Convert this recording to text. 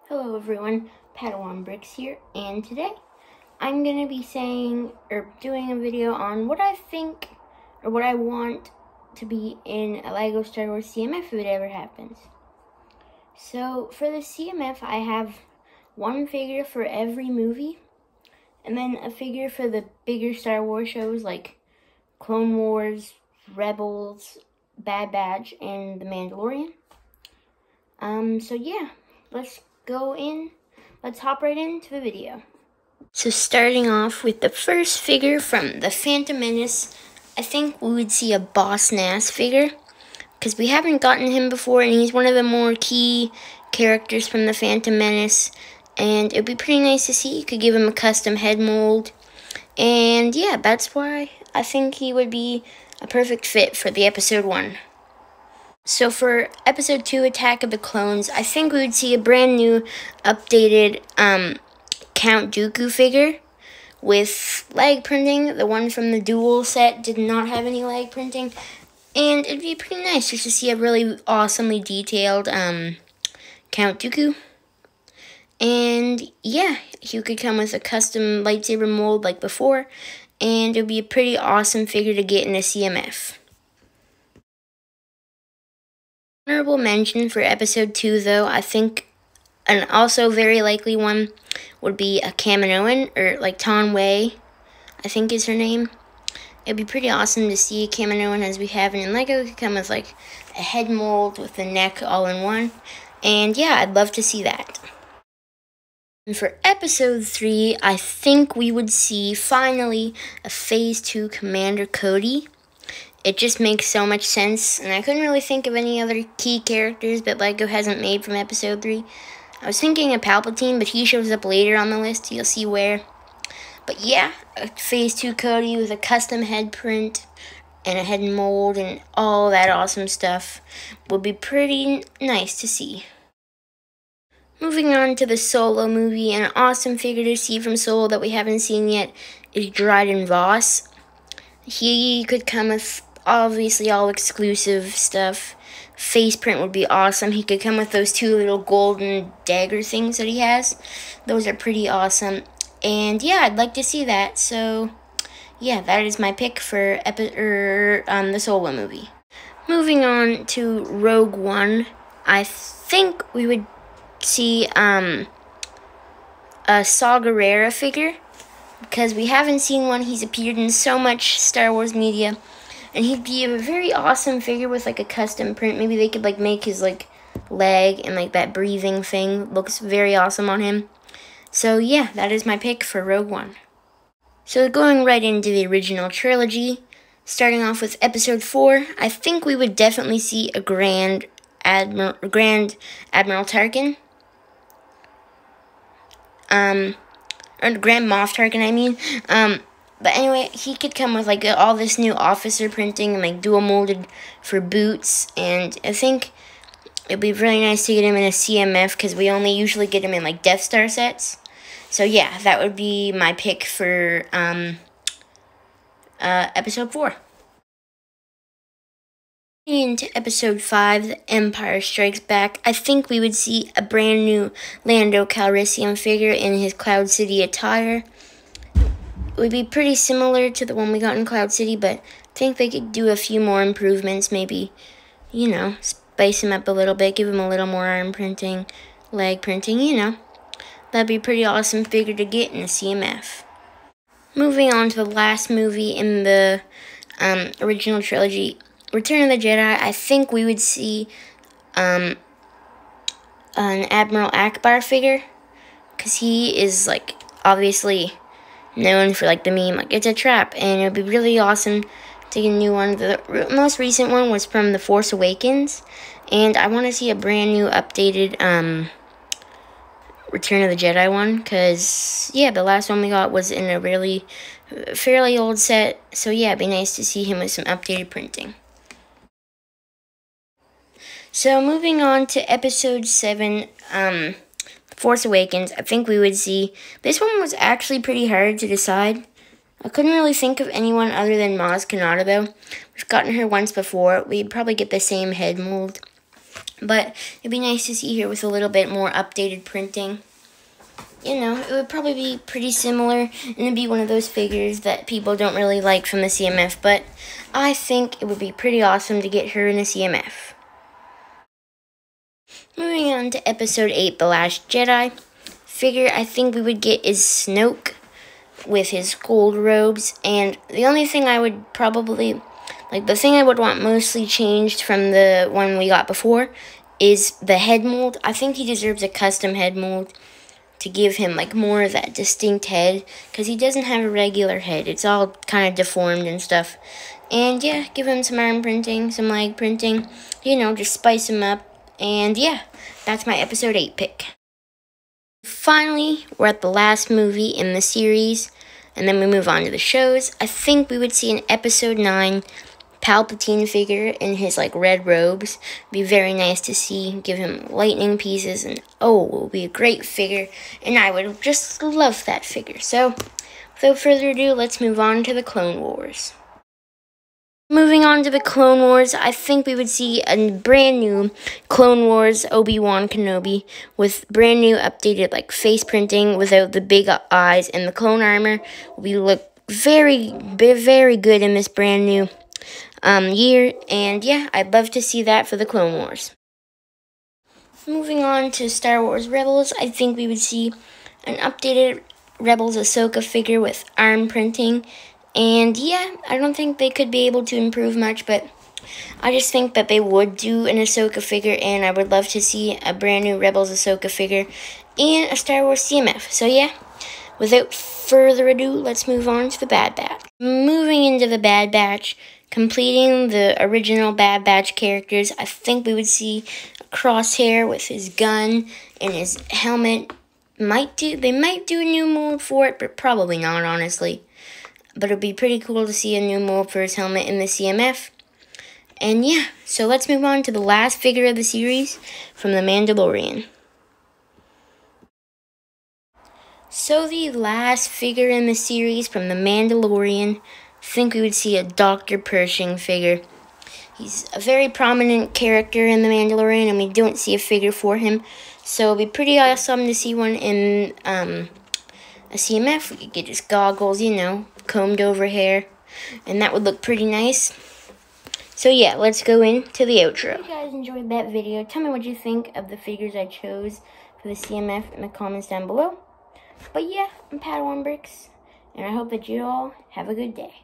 Hello everyone, Padawan Bricks here, and today I'm going to be doing a video on what I think, or what I want to be in a LEGO Star Wars CMF if it ever happens. So, for the CMF, I have one figure for every movie, and then a figure for the bigger Star Wars shows like Clone Wars, Rebels, Bad Batch, and The Mandalorian. So yeah, let's hop right into the video. So starting off with the first figure from the Phantom Menace, I think we would see a Boss Nass figure, because we haven't gotten him before, and he's one of the more key characters from the Phantom Menace, and it would be pretty nice to see. You could give him a custom head mold, and yeah, that's why I think he would be a perfect fit for the Episode 1. So for Episode 2, Attack of the Clones, I think we would see a brand new, updated Count Dooku figure with leg printing. The one from the Duel set did not have any leg printing. And it'd be pretty nice just to see a really awesomely detailed Count Dooku. And yeah, he could come with a custom lightsaber mold like before. And it would be a pretty awesome figure to get in a CMF. Honorable mention for Episode 2, though, I think an also very likely one would be a Kaminoan, or like Ton Wei, I think is her name. It'd be pretty awesome to see a Kaminoan as we have it in LEGO. It could come with like a head mold with the neck all in one. And yeah, I'd love to see that. And for Episode 3, I think we would see finally a Phase 2 Commander Cody. It just makes so much sense, and I couldn't really think of any other key characters that LEGO hasn't made from Episode 3. I was thinking of Palpatine, but he shows up later on the list. You'll see where. But yeah, a Phase 2 Cody with a custom head print and a head mold and all that awesome stuff would be pretty nice to see. Moving on to the Solo movie, an awesome figure to see from Solo that we haven't seen yet is Dryden Voss. He could come with obviously all exclusive stuff. Face print would be awesome. He could come with those two little golden dagger things that he has. Those are pretty awesome. And yeah, I'd like to see that. So yeah, that is my pick for the Solo movie. Moving on to Rogue One, I think we would see a Saw Gerrera figure, because we haven't seen one. He's appeared in so much Star Wars media, and he'd be a very awesome figure with like a custom print. Maybe they could like make his like leg and like that breathing thing looks very awesome on him. So yeah, that is my pick for Rogue One. So going right into the original trilogy, starting off with Episode 4, I think we would definitely see a Grand Admiral Tarkin. Or Grand Moff Tarkin, I mean. But anyway, he could come with like all this new officer printing and like dual molded for boots. And I think it'd be really nice to get him in a CMF, because we only usually get him in like Death Star sets. So yeah, that would be my pick for Episode 4. Into Episode 5, The Empire Strikes Back, I think we would see a brand new Lando Calrissian figure in his Cloud City attire. It would be pretty similar to the one we got in Cloud City, but I think they could do a few more improvements, maybe, you know, spice him up a little bit, give him a little more arm printing, leg printing, you know. That'd be a pretty awesome figure to get in a CMF. Moving on to the last movie in the original trilogy, Return of the Jedi, I think we would see an Admiral Akbar figure, because he is like obviously known for like the meme, like it's a trap, and it would be really awesome to get a new one. The most recent one was from The Force Awakens, and I want to see a brand new updated Return of the Jedi one, because yeah, the last one we got was in a really fairly old set, so yeah, it'd be nice to see him with some updated printing. So moving on to Episode 7, Force Awakens, I think we would see, this one was actually pretty hard to decide. I couldn't really think of anyone other than Maz Kanata, though. We've gotten her once before. We'd probably get the same head mold. But it'd be nice to see here with a little bit more updated printing. You know, it would probably be pretty similar, and it'd be one of those figures that people don't really like from the CMF, but I think it would be pretty awesome to get her in a CMF. Moving on to episode 8, The Last Jedi. Figure I think we would get is Snoke with his gold robes, and the only thing I would probably, the thing I would want mostly changed from the one we got before is the head mold. I think he deserves a custom head mold to give him more of that distinct head, because he doesn't have a regular head. It's all kind of deformed and stuff. And yeah, give him some arm printing, some leg printing, just spice him up. And yeah, that's my episode 8 pick. Finally, we're at the last movie in the series, and then we move on to the shows. I think we would see an episode 9 Palpatine figure in his red robes. Be very nice to see. Give him lightning pieces, and it will be a great figure, and I would just love that figure. So without further ado, let's move on to the Clone Wars. Moving on to the Clone Wars, I think we would see a brand new Clone Wars Obi-Wan Kenobi with brand new updated face printing without the big eyes, and the clone armor will look very, very good in this brand new year, and yeah, I'd love to see that for the Clone Wars. Moving on to Star Wars Rebels, I think we would see an updated Rebels Ahsoka figure with arm printing, and yeah, I don't think they could be able to improve much, but I just think that they would do an Ahsoka figure, and I would love to see a brand new Rebels Ahsoka figure and a Star Wars CMF. So yeah, without further ado, let's move on to the Bad Batch. Moving into the Bad Batch, completing the original Bad Batch characters, I think we would see Crosshair with his gun and his helmet. They might do a new mold for it, but probably not, honestly. But it'd be pretty cool to see a new mold for his helmet in the CMF. And yeah, so let's move on to the last figure of the series from The Mandalorian. So the last figure in the series from The Mandalorian, I think we would see a Dr. Pershing figure. He's a very prominent character in The Mandalorian, and we don't see a figure for him. So it'd be pretty awesome to see one in a CMF. We could get his goggles, combed over hair, and that would look pretty nice. So yeah, let's go into the outro. If you guys enjoyed that video, tell me what you think of the figures I chose for the CMF in the comments down below. But yeah, I'm Padawan Bricks, and I hope that you all have a good day.